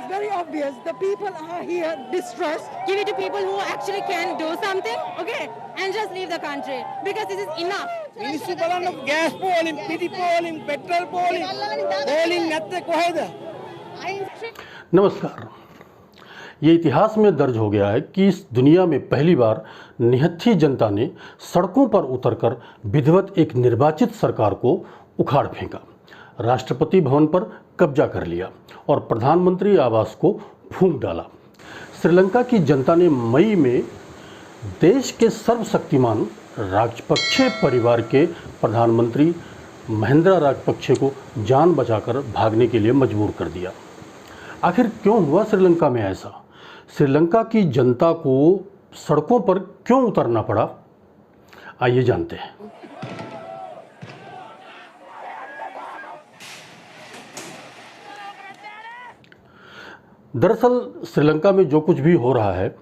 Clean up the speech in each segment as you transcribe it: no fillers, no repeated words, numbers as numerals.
It's very obvious. The people are here distressed. Give it to people who actually can do something, okay, and just leave the country because this is enough. මිනිස්සු බලන්න gas පෝලින් පිටි පෝලින් petrol පෝලින් පෝලින් නැත්තේ කොහෙද? नमस्कार। ये इतिहास में दर्ज हो गया है कि इस दुनिया में पहली बार निहत्थी जनता ने सड़कों पर उतरकर विधिवत एक निर्वाचित सरकार को उखाड़ फेंका, राष्ट्रपति भवन पर कब्जा कर लिया और प्रधानमंत्री आवास को फूंक डाला। श्रीलंका की जनता ने मई में देश के सर्वशक्तिमान राजपक्षे परिवार के प्रधानमंत्री महिंद्रा राजपक्षे को जान बचाकर भागने के लिए मजबूर कर दिया। आखिर क्यों हुआ श्रीलंका में ऐसा? श्रीलंका की जनता को सड़कों पर क्यों उतरना पड़ा? आइए जानते हैं। दरअसल श्रीलंका में जो कुछ भी हो रहा है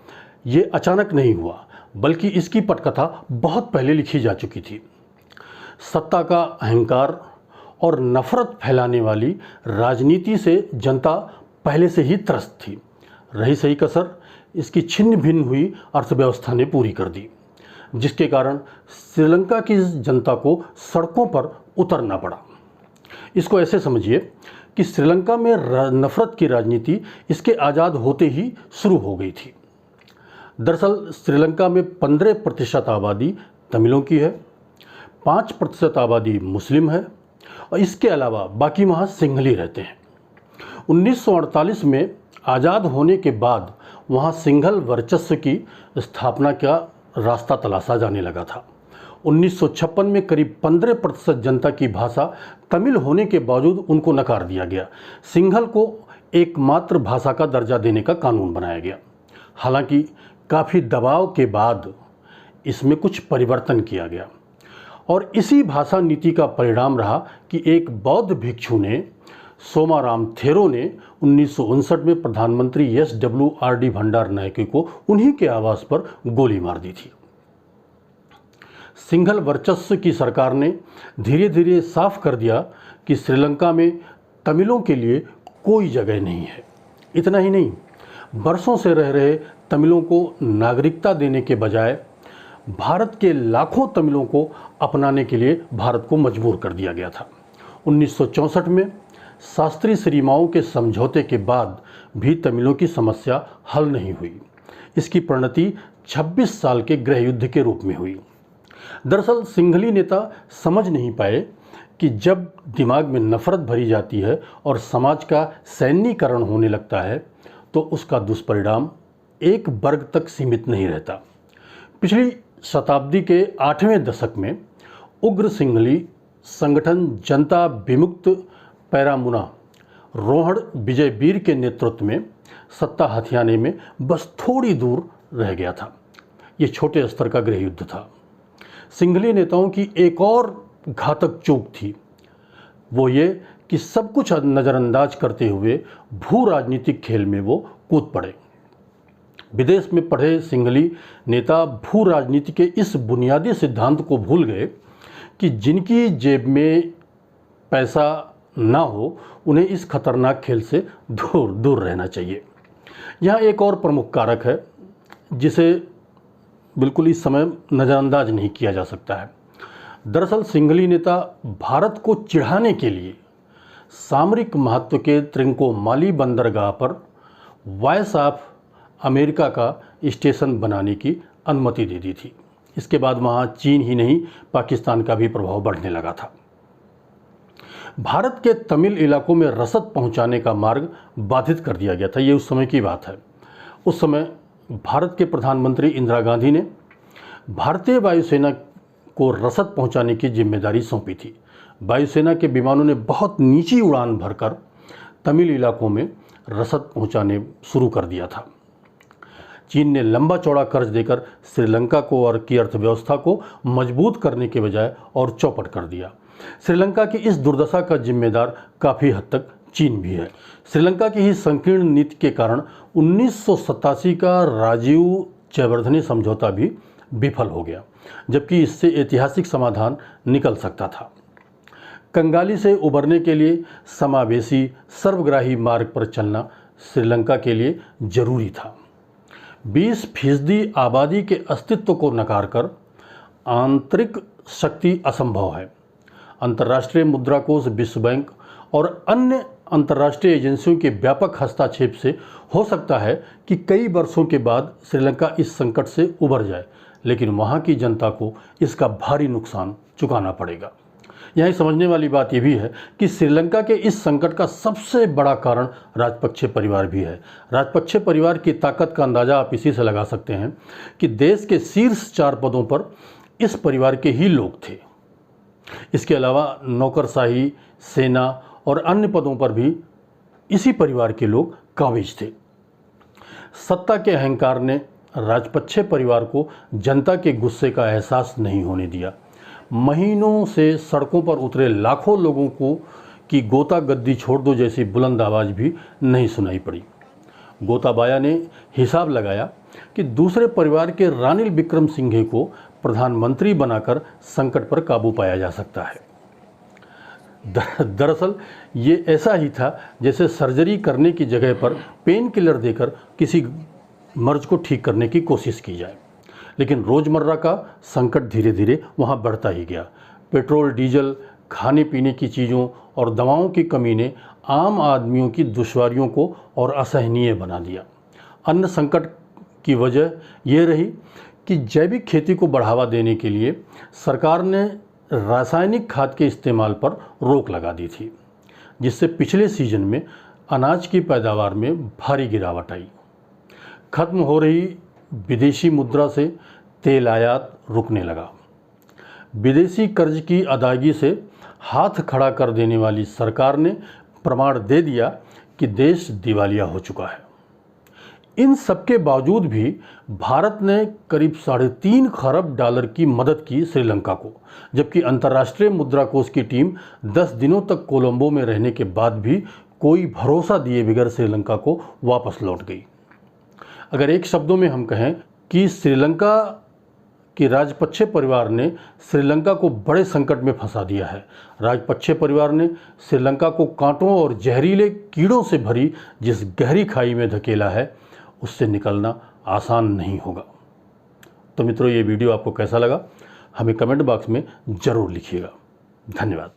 ये अचानक नहीं हुआ, बल्कि इसकी पटकथा बहुत पहले लिखी जा चुकी थी। सत्ता का अहंकार और नफरत फैलाने वाली राजनीति से जनता पहले से ही त्रस्त थी। रही सही कसर इसकी छिन्न भिन्न हुई अर्थव्यवस्था ने पूरी कर दी, जिसके कारण श्रीलंका की जनता को सड़कों पर उतरना पड़ा। इसको ऐसे समझिए कि श्रीलंका में नफरत की राजनीति इसके आज़ाद होते ही शुरू हो गई थी। दरअसल श्रीलंका में 15% आबादी तमिलों की है, 5% आबादी मुस्लिम है और इसके अलावा बाकी वहाँ सिंहली रहते हैं। 1948 में आज़ाद होने के बाद वहाँ सिंघल वर्चस्व की स्थापना का रास्ता तलाशा जाने लगा था। 1956 में करीब 15% जनता की भाषा तमिल होने के बावजूद उनको नकार दिया गया। सिंघल को एकमात्र भाषा का दर्जा देने का कानून बनाया गया। हालांकि काफ़ी दबाव के बाद इसमें कुछ परिवर्तन किया गया और इसी भाषा नीति का परिणाम रहा कि एक बौद्ध भिक्षु ने सोमाराम थेरो ने 1959 में प्रधानमंत्री SWRD भंडारनायके को उन्हीं के आवास पर गोली मार दी थी। सिंघल वर्चस्व की सरकार ने धीरे धीरे साफ कर दिया कि श्रीलंका में तमिलों के लिए कोई जगह नहीं है। इतना ही नहीं, बरसों से रह रहे तमिलों को नागरिकता देने के बजाय भारत के लाखों तमिलों को अपनाने के लिए भारत को मजबूर कर दिया गया था। 1964 में शास्त्री श्रीमाओं के समझौते के बाद भी तमिलों की समस्या हल नहीं हुई। इसकी परिणति 26 साल के गृह युद्ध के रूप में हुई। दरअसल सिंघली नेता समझ नहीं पाए कि जब दिमाग में नफरत भरी जाती है और समाज का सैन्यीकरण होने लगता है तो उसका दुष्परिणाम एक वर्ग तक सीमित नहीं रहता। पिछली शताब्दी के 8वें दशक में उग्र सिंघली संगठन जनता विमुक्त पैरामुना रोहण विजयवीर के नेतृत्व में सत्ता हथियाने में बस थोड़ी दूर रह गया था। ये छोटे स्तर का गृह युद्ध था। सिंघली नेताओं की एक और घातक चूक थी, वो ये कि सब कुछ नज़रअंदाज करते हुए भू राजनीतिक खेल में वो कूद पड़े। विदेश में पढ़े सिंघली नेता भू राजनीति के इस बुनियादी सिद्धांत को भूल गए कि जिनकी जेब में पैसा ना हो उन्हें इस खतरनाक खेल से दूर दूर रहना चाहिए। यहाँ एक और प्रमुख कारक है जिसे बिल्कुल इस समय नज़रअंदाज नहीं किया जा सकता है। दरअसल सिंघली नेता भारत को चिढ़ाने के लिए सामरिक महत्व के त्रिंकोमाली बंदरगाह पर वॉइस ऑफ अमेरिका का स्टेशन बनाने की अनुमति दे दी थी। इसके बाद वहाँ चीन ही नहीं पाकिस्तान का भी प्रभाव बढ़ने लगा था। भारत के तमिल इलाकों में रसद पहुंचाने का मार्ग बाधित कर दिया गया था। ये उस समय की बात है। उस समय भारत के प्रधानमंत्री इंदिरा गांधी ने भारतीय वायुसेना को रसद पहुंचाने की जिम्मेदारी सौंपी थी। वायुसेना के विमानों ने बहुत नीची उड़ान भरकर तमिल इलाकों में रसद पहुंचाने शुरू कर दिया था। चीन ने लंबा चौड़ा कर्ज देकर श्रीलंका को और की अर्थव्यवस्था को मजबूत करने के बजाय और चौपट कर दिया। श्रीलंका की इस दुर्दशा का जिम्मेदार काफ़ी हद तक चीन भी है। श्रीलंका की ही संकीर्ण नीति के कारण 1987 का राजीव जयवर्धने समझौता भी विफल हो गया, जबकि इससे ऐतिहासिक समाधान निकल सकता था। कंगाली से उबरने के लिए समावेशी सर्वग्राही मार्ग पर चलना श्रीलंका के लिए जरूरी था। 20% आबादी के अस्तित्व को नकार कर आंतरिक शक्ति असंभव है। अंतर्राष्ट्रीय मुद्रा कोष, विश्व बैंक और अन्य अंतर्राष्ट्रीय एजेंसियों के व्यापक हस्तक्षेप से हो सकता है कि कई वर्षों के बाद श्रीलंका इस संकट से उबर जाए, लेकिन वहाँ की जनता को इसका भारी नुकसान चुकाना पड़ेगा। यहाँ समझने वाली बात यह भी है कि श्रीलंका के इस संकट का सबसे बड़ा कारण राजपक्षे परिवार भी है। राजपक्षे परिवार की ताकत का अंदाज़ा आप इसी से लगा सकते हैं कि देश के शीर्ष 4 पदों पर इस परिवार के ही लोग थे। इसके अलावा नौकरशाही, सेना और अन्य पदों पर भी इसी परिवार के लोग काबिज थे। सत्ता के अहंकार ने राजपक्षे परिवार को जनता के गुस्से का एहसास नहीं होने दिया। महीनों से सड़कों पर उतरे लाखों लोगों को कि गोता गद्दी छोड़ दो जैसी बुलंद आवाज़ भी नहीं सुनाई पड़ी। गोताबाया ने हिसाब लगाया कि दूसरे परिवार के रानिल विक्रमसिंघे को प्रधानमंत्री बनाकर संकट पर काबू पाया जा सकता है। दरअसल ये ऐसा ही था जैसे सर्जरी करने की जगह पर पेन किलर देकर किसी मर्ज को ठीक करने की कोशिश की जाए। लेकिन रोज़मर्रा का संकट धीरे धीरे वहाँ बढ़ता ही गया। पेट्रोल, डीजल, खाने पीने की चीज़ों और दवाओं की कमी ने आम आदमियों की दुश्वारियों को और असहनीय बना दिया। अन्य संकट की वजह यह रही कि जैविक खेती को बढ़ावा देने के लिए सरकार ने रासायनिक खाद के इस्तेमाल पर रोक लगा दी थी, जिससे पिछले सीजन में अनाज की पैदावार में भारी गिरावट आई। खत्म हो रही विदेशी मुद्रा से तेल आयात रुकने लगा। विदेशी कर्ज की अदायगी से हाथ खड़ा कर देने वाली सरकार ने प्रमाण दे दिया कि देश दिवालिया हो चुका है। इन सबके बावजूद भी भारत ने करीब $3.5 खरब की मदद की श्रीलंका को, जबकि अंतर्राष्ट्रीय मुद्रा कोष की टीम 10 दिनों तक कोलंबो में रहने के बाद भी कोई भरोसा दिए बगैर श्रीलंका को वापस लौट गई। अगर एक शब्दों में हम कहें कि श्रीलंका कि राजपक्षे परिवार ने श्रीलंका को बड़े संकट में फंसा दिया है। राजपक्षे परिवार ने श्रीलंका को कांटों और जहरीले कीड़ों से भरी जिस गहरी खाई में धकेला है, उससे निकलना आसान नहीं होगा। तो मित्रों, ये वीडियो आपको कैसा लगा हमें कमेंट बॉक्स में ज़रूर लिखिएगा। धन्यवाद।